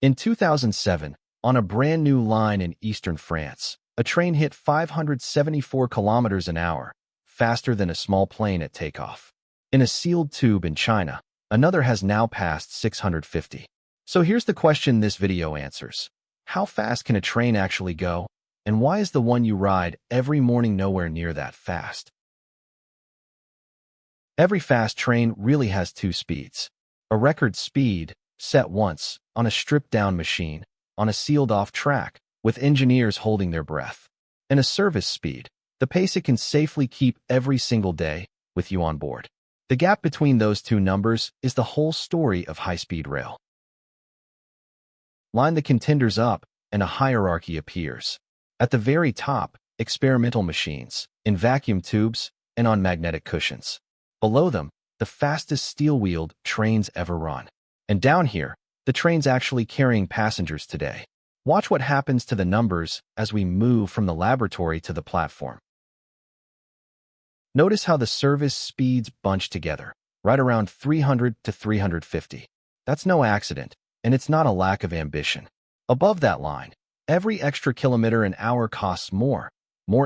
In 2007, on a brand new line in eastern France, a train hit 574 kilometers an hour, faster than a small plane at takeoff. In a sealed tube in China, another has now passed 650. So here's the question this video answers. How fast can a train actually go? And why is the one you ride every morning nowhere near that fast? Every fast train really has two speeds. A record speed, set once, on a stripped-down machine, on a sealed-off track, with engineers holding their breath. And a service speed, the pace it can safely keep every single day, with you on board. The gap between those two numbers is the whole story of high-speed rail. Line the contenders up, and a hierarchy appears. At the very top, experimental machines, in vacuum tubes, and on magnetic cushions. Below them, the fastest steel-wheeled trains ever run. And down here, the trains actually carrying passengers today. Watch what happens to the numbers as we move from the laboratory to the platform. Notice how the service speeds bunch together, right around 300 to 350. That's no accident, and it's not a lack of ambition. Above that line, every extra kilometer an hour costs more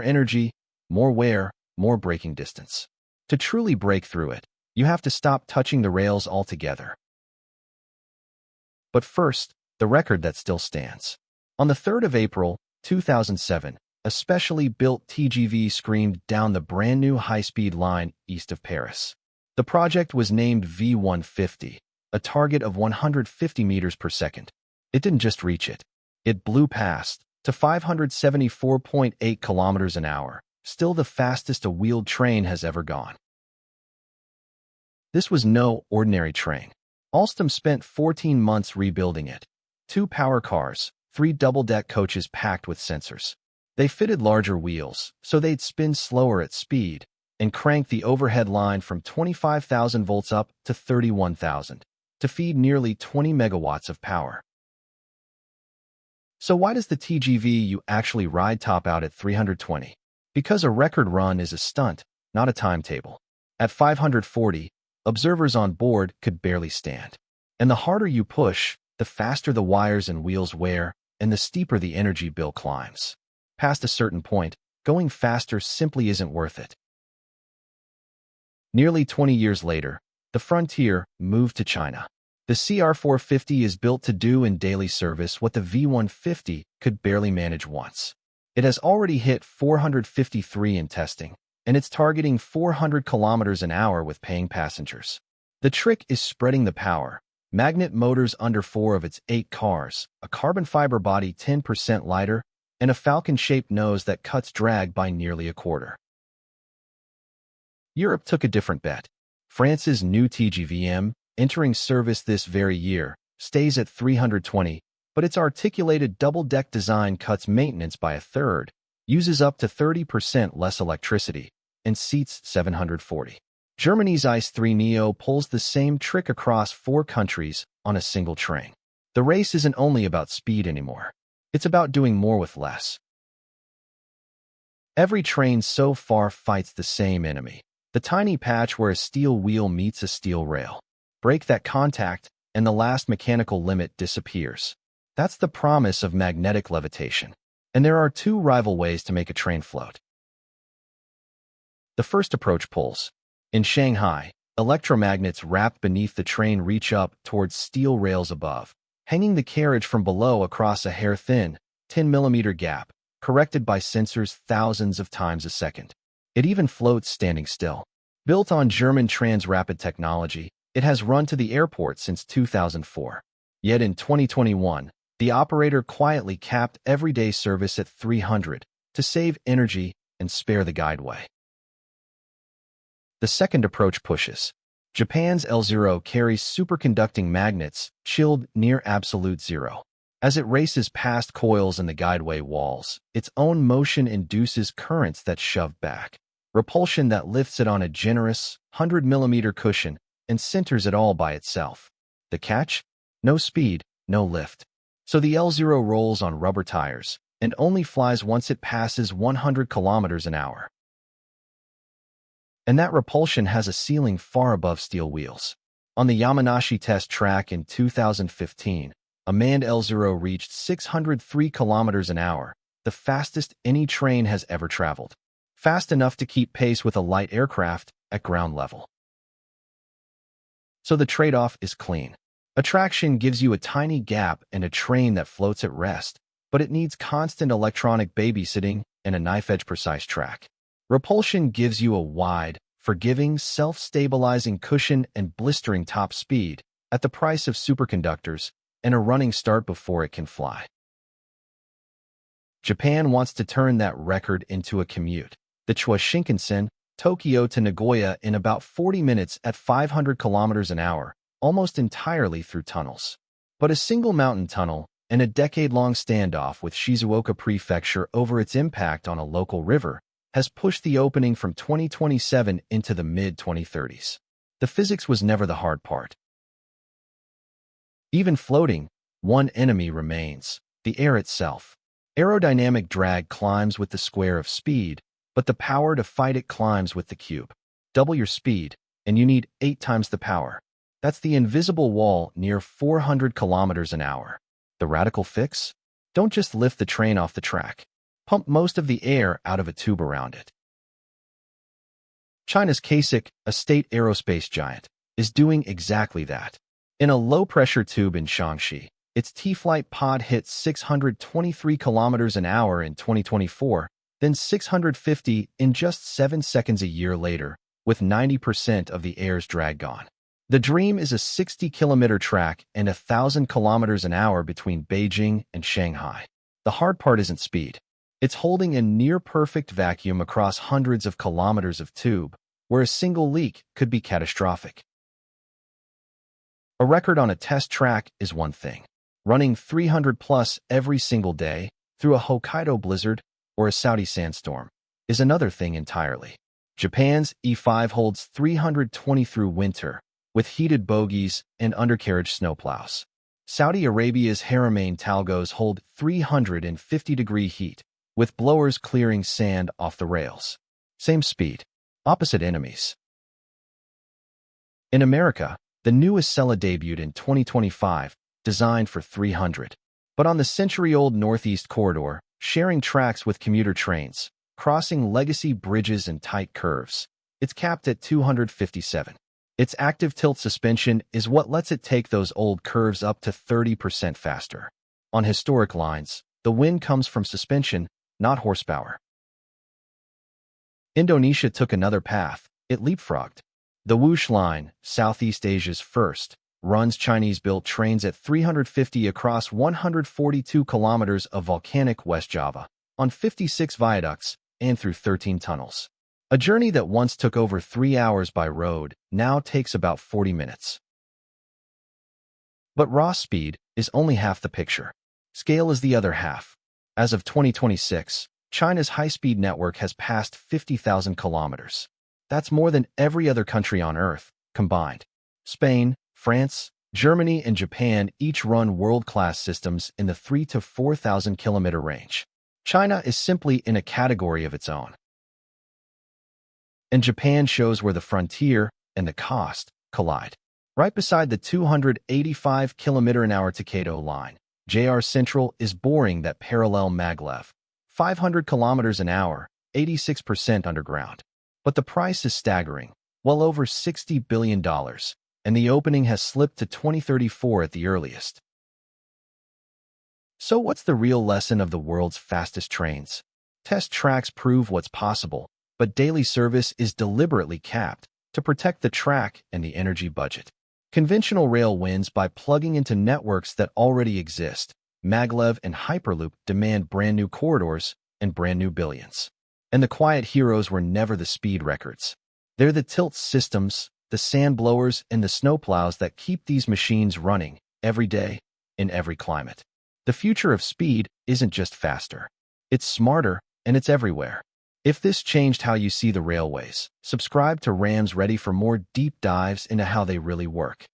energy, more wear, more braking distance. To truly break through it, you have to stop touching the rails altogether. But first, the record that still stands. On the 3rd of April, 2007, a specially built TGV screamed down the brand new high-speed line east of Paris. The project was named V150, a target of 150 meters per second. It didn't just reach it. It blew past, to 574.8 kilometers an hour, still the fastest a wheeled train has ever gone. This was no ordinary train. Alstom spent 14 months rebuilding it. 2 power cars, 3 double-deck coaches packed with sensors. They fitted larger wheels, so they'd spin slower at speed, and crank the overhead line from 25,000 volts up to 31,000, to feed nearly 20 megawatts of power. So why does the TGV you actually ride top out at 320? Because a record run is a stunt, not a timetable. At 540, observers on board could barely stand. And the harder you push, the faster the wires and wheels wear, and the steeper the energy bill climbs. Past a certain point, going faster simply isn't worth it. Nearly 20 years later, the Frontier moved to China. The CR450 is built to do in daily service what the V150 could barely manage once. It has already hit 453 in testing, and it's targeting 400 kilometers an hour with paying passengers. The trick is spreading the power. Magnet motors under 4 of its 8 cars, a carbon fiber body 10% lighter, and a falcon-shaped nose that cuts drag by nearly a quarter. Europe took a different bet. France's new TGV-M, entering service this very year, stays at 320, but its articulated double-deck design cuts maintenance by a third, uses up to 30% less electricity, and seats 740. Germany's ICE-3 Neo pulls the same trick across 4 countries on a single train. The race isn't only about speed anymore. It's about doing more with less. Every train so far fights the same enemy, the tiny patch where a steel wheel meets a steel rail. Break that contact, and the last mechanical limit disappears. That's the promise of magnetic levitation. And there are 2 rival ways to make a train float. The first approach pulls. In Shanghai, electromagnets wrapped beneath the train reach up towards steel rails above, hanging the carriage from below across a hair-thin, 10mm gap, corrected by sensors thousands of times a second. It even floats standing still. Built on German Transrapid technology, it has run to the airport since 2004. Yet in 2021, the operator quietly capped everyday service at 300 to save energy and spare the guideway. The second approach pushes. Japan's L0 carries superconducting magnets, chilled near absolute zero. As it races past coils in the guideway walls, its own motion induces currents that shove back, repulsion that lifts it on a generous 100mm cushion and centers it all by itself. The catch? No speed, no lift. So the L0 rolls on rubber tires and only flies once it passes 100 kilometers an hour. And that repulsion has a ceiling far above steel wheels. On the Yamanashi test track in 2015, a manned L0 reached 603 kilometers an hour, the fastest any train has ever traveled. Fast enough to keep pace with a light aircraft at ground level. So the trade-off is clean. Attraction gives you a tiny gap and a train that floats at rest, but it needs constant electronic babysitting and a knife-edge precise track. Repulsion gives you a wide, forgiving, self-stabilizing cushion and blistering top speed at the price of superconductors and a running start before it can fly. Japan wants to turn that record into a commute. The Chua Shinkansen, Tokyo to Nagoya in about 40 minutes at 500 kilometers an hour, almost entirely through tunnels. But a single mountain tunnel and a decade-long standoff with Shizuoka Prefecture over its impact on a local river has pushed the opening from 2027 into the mid-2030s. The physics was never the hard part. Even floating, one enemy remains: the air itself. Aerodynamic drag climbs with the square of speed, but the power to fight it climbs with the cube. Double your speed, and you need 8 times the power. That's the invisible wall near 400 kilometers an hour. The radical fix? Don't just lift the train off the track. Pump most of the air out of a tube around it. China's CASIC, a state aerospace giant, is doing exactly that. In a low-pressure tube in Shaanxi, its T-Flight pod hit 623 kilometers an hour in 2024, then 650 in just 7 seconds a year later, with 90% of the air's drag gone. The dream is a 60-kilometer track and 1,000 kilometers an hour between Beijing and Shanghai. The hard part isn't speed. It's holding a near-perfect vacuum across hundreds of kilometers of tube, where a single leak could be catastrophic. A record on a test track is one thing. Running 300+ every single day through a Hokkaido blizzard or a Saudi sandstorm is another thing entirely. Japan's E5 holds 320 through winter, with heated bogies and undercarriage snowplows. Saudi Arabia's Haramain Talgos hold 350-degree heat, with blowers clearing sand off the rails. Same speed, opposite enemies. In America, the new Acela debuted in 2025, designed for 300. But on the century-old Northeast Corridor, sharing tracks with commuter trains, crossing legacy bridges and tight curves, it's capped at 257. Its active tilt suspension is what lets it take those old curves up to 30% faster. On historic lines, the win comes from suspension, not horsepower. Indonesia took another path. It leapfrogged. The Whoosh Line, Southeast Asia's first, runs Chinese-built trains at 350 across 142 kilometers of volcanic West Java, on 56 viaducts, and through 13 tunnels. A journey that once took over 3 hours by road now takes about 40 minutes. But raw speed is only half the picture. Scale is the other half. As of 2026, China's high-speed network has passed 50,000 kilometers. That's more than every other country on Earth, combined. Spain, France, Germany, and Japan each run world-class systems in the 3,000 to 4,000 kilometer range. China is simply in a category of its own. And Japan shows where the frontier and the cost collide. Right beside the 285 km/h Takeda line, JR Central is boring that parallel Maglev, 500 km an hour, 86% underground. But the price is staggering, well over $60 billion, and the opening has slipped to 2034 at the earliest. So what's the real lesson of the world's fastest trains? Test tracks prove what's possible, but daily service is deliberately capped to protect the track and the energy budget. Conventional rail wins by plugging into networks that already exist. Maglev and Hyperloop demand brand new corridors and brand new billions. And the quiet heroes were never the speed records. They're the tilt systems, the sand blowers, and the snowplows that keep these machines running every day, in every climate. The future of speed isn't just faster. It's smarter, and it's everywhere. If this changed how you see the railways, subscribe to Rams Ready for more deep dives into how they really work.